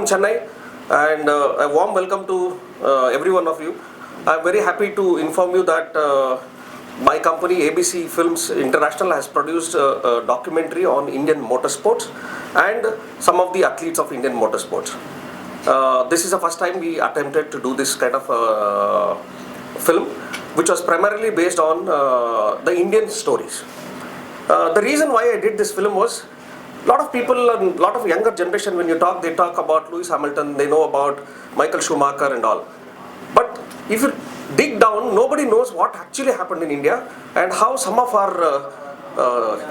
Chennai, and a warm welcome to every one of you. I'm very happy to inform you that my company ABC Films International has produced a documentary on Indian motorsports and some of the athletes of Indian motorsports. This is the first time we attempted to do this kind of film, which was primarily based on the Indian stories. The reason why I did this film was a lot of people and a lot of younger generation, when you talk, they talk about Lewis Hamilton, they know about Michael Schumacher and all. But if you dig down, nobody knows what actually happened in India and how some of our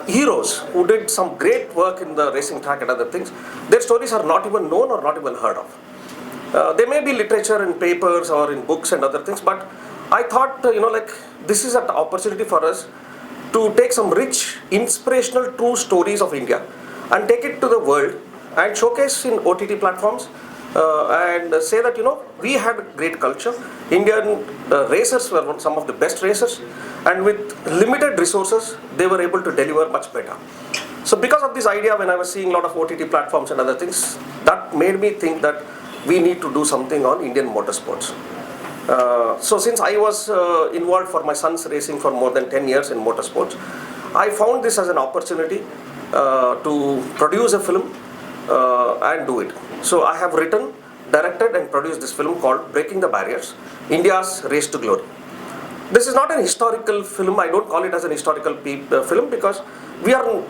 heroes who did some great work in the racing track and other things, their stories are not even known or not even heard of. There may be literature in papers or in books and other things, but I thought, this is an opportunity for us to take some rich, inspirational, true stories of India and take it to the world and showcase in OTT platforms and say that, we had great culture. Indian racers were some of the best racers, and with limited resources, they were able to deliver much better. So because of this idea, when I was seeing a lot of OTT platforms and other things, that made me think that we need to do something on Indian motorsports. So since I was involved for my son's racing for more than 10 years in motorsports, I found this as an opportunity to produce a film and do it. So I have written, directed and produced this film called Breaking the Barriers, India's Race to Glory. This is not an historical film. I don't call it as an historical film because we are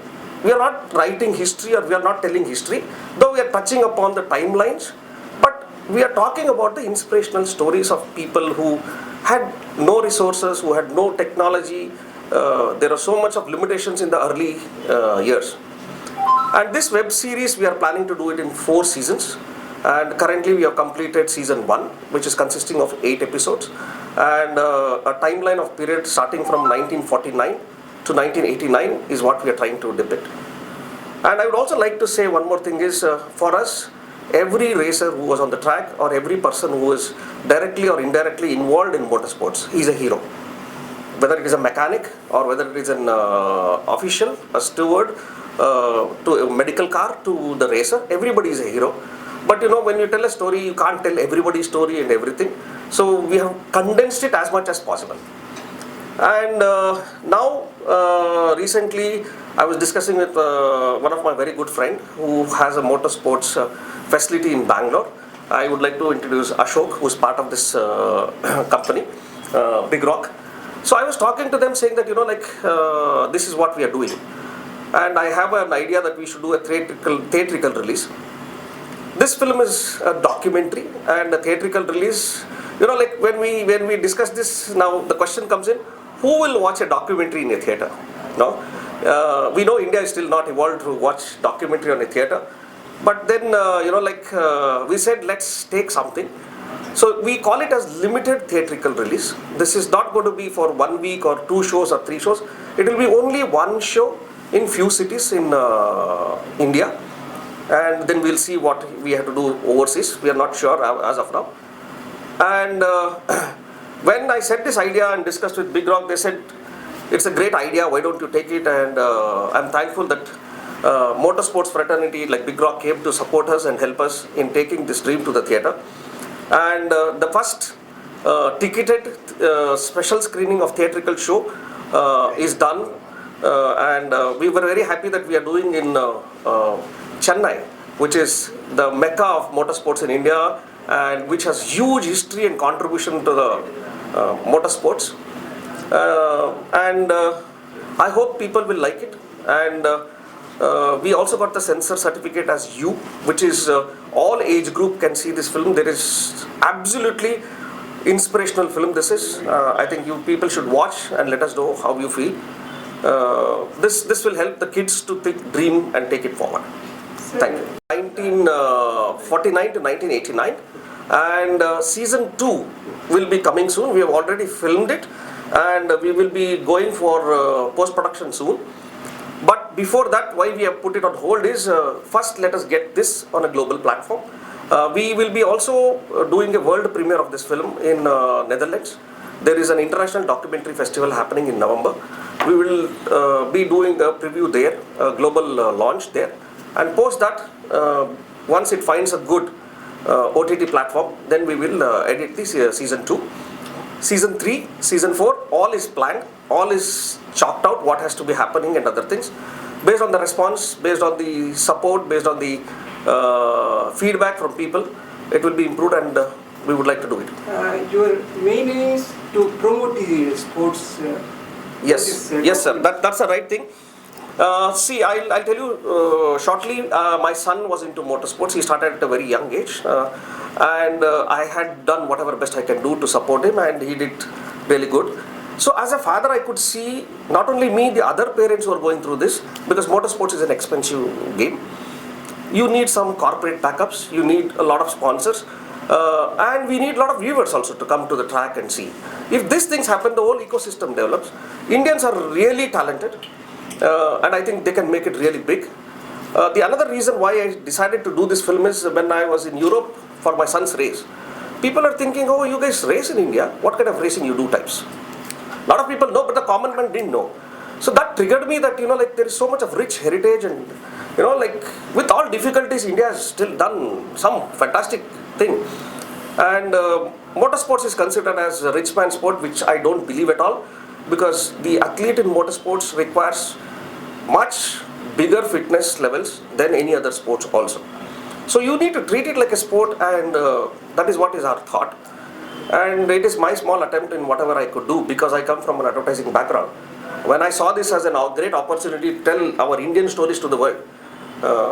not writing history or we are not telling history, though we are touching upon the timelines, but we are talking about the inspirational stories of people who had no resources, who had no technology. There are so much of limitations in the early years. And this web series, we are planning to do it in 4 seasons. And currently we have completed season 1, which is consisting of 8 episodes. And a timeline of period starting from 1949 to 1989 is what we are trying to depict. And I would also like to say one more thing is, for us, every racer who was on the track or every person who is directly or indirectly involved in motorsports is a hero. Whether it is a mechanic or whether it is an official, a steward, to a medical car, to the racer, everybody is a hero. But when you tell a story, you can't tell everybody's story and everything. So we have condensed it as much as possible. And now, recently, I was discussing with one of my very good friend who has a motorsports facility in Bangalore. I would like to introduce Ashok, who is part of this company, Big Rock. So I was talking to them saying that, this is what we are doing. And I have an idea that we should do a theatrical release. This film is a documentary and a theatrical release. When we discuss this, now the question comes in, who will watch a documentary in a theater? No? We know India is still not evolved to watch documentary on a theater. But then, we said, let's take something. So we call it as limited theatrical release. This is not going to be for 1 week or 2 shows or 3 shows. It will be only 1 show in few cities in India. And then we'll see what we have to do overseas. We are not sure as of now. And when I said this idea and discussed with Big Rock, they said, it's a great idea, why don't you take it? And I'm thankful that motorsports fraternity like Big Rock came to support us and help us in taking this dream to the theater. And the first ticketed special screening of theatrical show is done. And we were very happy that we are doing in Chennai, which is the mecca of motorsports in India and which has huge history and contribution to the motorsports. And I hope people will like it. And we also got the censor certificate as U, which is all age group can see this film. There is absolutely inspirational film this is. I think you people should watch and let us know how you feel. This will help the kids to think, dream and take it forward. Thank you. 1949 to 1989 and season 2 will be coming soon. We have already filmed it and we will be going for post-production soon. But before that, why we have put it on hold is first let us get this on a global platform. We will be also doing a world premiere of this film in Netherlands. There is an international documentary festival happening in November. We will be doing a preview there, a global launch there. And post that, once it finds a good OTT platform. Then we will edit this season 2. Season 3, season 4, all is planned, all is chalked out, what has to be happening and other things. Based on the response, based on the support, based on the feedback from people, it will be improved, and we would like to do it. Your main aim is to promote the sports. Yes, yes sir, that's the right thing. See, I'll tell you shortly, my son was into motorsports. He started at a very young age, and I had done whatever best I can do to support him, and he did really good. So as a father, I could see not only me, the other parents who are going through this, because motorsports is an expensive game. You need some corporate backups, you need a lot of sponsors, and we need a lot of viewers also to come to the track and see. If these things happen, the whole ecosystem develops. Indians are really talented. And I think they can make it really big. The another reason why I decided to do this film is when I was in Europe for my son's race. People are thinking, oh, you guys race in India, what kind of racing you do types? A lot of people know, but the common man didn't know. So that triggered me that, like there is so much of rich heritage, and, like with all difficulties, India has still done some fantastic thing. And motorsports is considered as a rich man's sport, which I don't believe at all, because the athlete in motorsports requires much bigger fitness levels than any other sports also. So you need to treat it like a sport, and that is what is our thought. And it is my small attempt in whatever I could do, because I come from an advertising background. When I saw this as a great opportunity to tell our Indian stories to the world,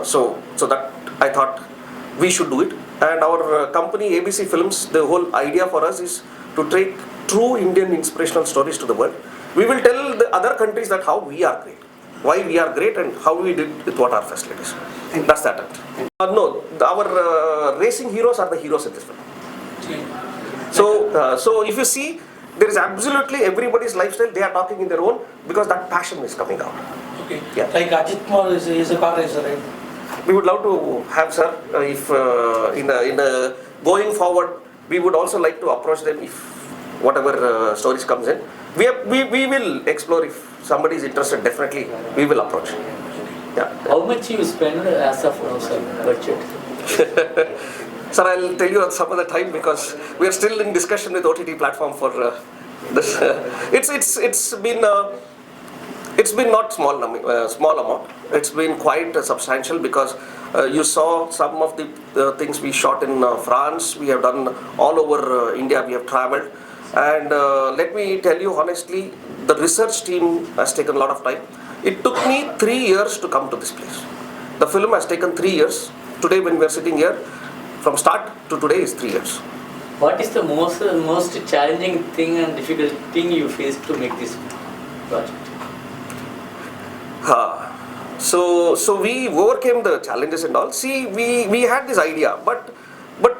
so that I thought we should do it. And our company ABC Films, the whole idea for us is to take true Indian inspirational stories to the world. We will tell the other countries that how we are great, why we are great, and how we did with what our facilities. That's that. No, our racing heroes are the heroes in this film. So if you see, there is absolutely everybody's lifestyle, they are talking in their own, because that passion is coming out. Okay. Yeah. Like Ajit Kumar is a car racer, right? We would love to have, sir, if in the going forward, we would also like to approach them if whatever stories comes in. We will explore. If somebody is interested, definitely we will approach. Yeah. How much you spend as of now, sir, budget? Sir, I'll tell you at some other time, because we are still in discussion with OTT platform for this. It's been not small amount. It's been quite substantial, because you saw some of the things we shot in France. We have done all over India. We have traveled, and let me tell you honestly, the research team has taken a lot of time. It took me 3 years to come to this place. The film has taken 3 years. Today, when we are sitting here, from start to today is 3 years. What is the most challenging thing and difficult thing you faced to make this project? So we overcame the challenges and all. See, we had this idea, but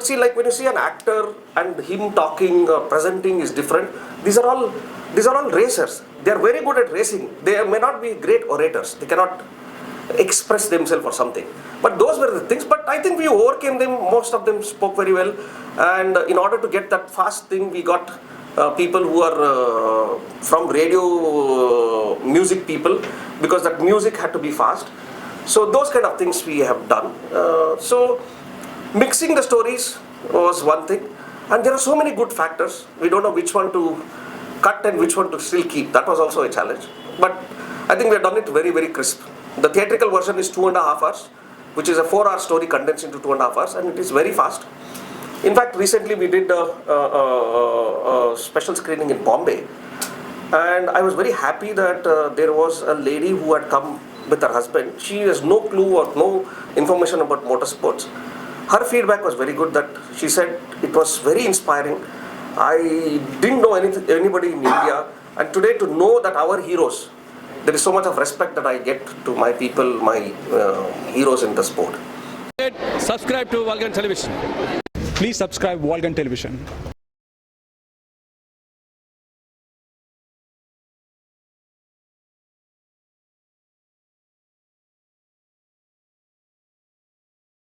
see, like when you see an actor and him talking, presenting is different. These are all racers. They are very good at racing. They may not be great orators. They cannot express themselves or something. But those were the things. But I think we overcame them. Most of them spoke very well. And in order to get that fast thing, we got people who are from radio music people, because that music had to be fast. So those kind of things we have done. So mixing the stories was one thing, and there are so many good factors. We don't know which one to cut and which one to still keep. That was also a challenge. But I think we have done it very, very crisp. The theatrical version is 2.5 hours, which is a 4-hour story condensed into 2.5 hours, and it is very fast. In fact, recently we did a special screening in Bombay, and I was very happy that there was a lady who had come with her husband. She has no clue or no information about motorsports. Her feedback was very good. That she said it was very inspiring. I didn't know anybody in India, and today to know that our heroes, there is so much of respect that I get to my people, my heroes in the sport. Subscribe to Walgan Television. Please subscribe Walgan Television.